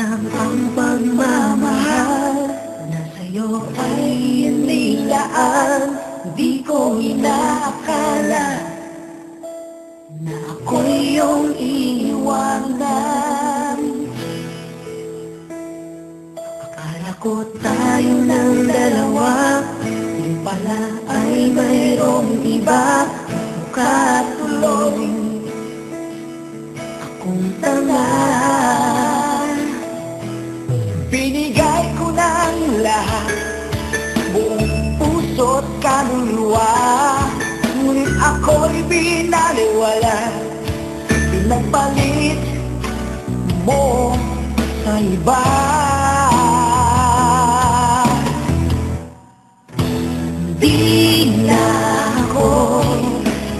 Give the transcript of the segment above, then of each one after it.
lang ang pagmamahal na sa'yo ay inilaan. Di ko inaakala na ako'y iyong iiwanan. Akala ko tayo ng dalawa, yung pala ay mayroong iba. Mukha tuloy akong tanga. Binigay ko ng lahat, buong puso't kaluluwa. Ngunit ako'y binaliwala, pinagpalit mo sa iba. Di na ako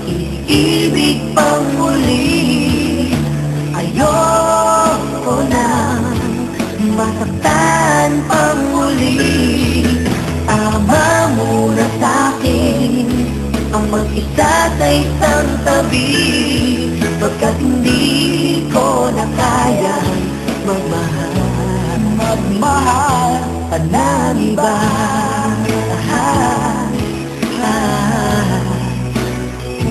iibig pang muli. Ayoko na masaktan pang muli. Tama muna sa'kin ang mag-isa sa isang tabi, pagkat hindi ko na kayang magmahal pa ng iba.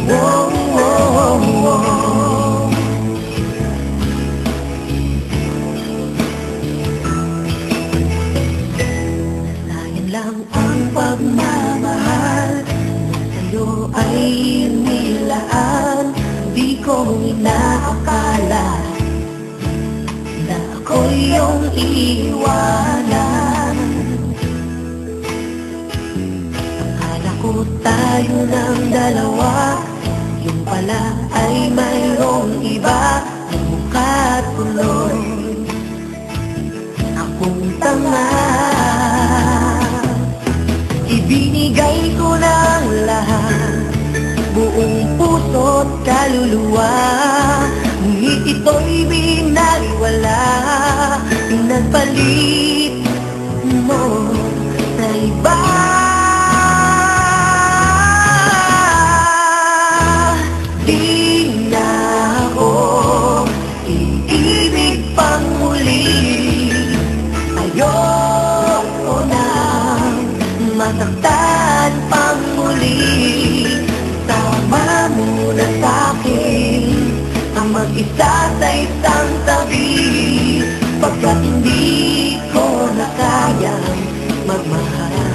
Wow, wow, wow. Sayang lang ang pagmamahal na sa'yo ay nilaan. Di ko inaakala na ako'y iyong iiwanan. Akala ko tayo ng dalawa, yung pala ay mayroong iba. Ang mukha't tuloy akong tanga. Ibinigay ko ng lahat, buong puso't kaluluwa. Ngunit ito'y binaliwala, pinagpalit mo sa iba. Di na ako iibig pang muli. Ayoko na masaktan pang muli. Tama muna sa'kin ang mag-isa sa isang tabi, pagkat hindi ko na kayang magmahal.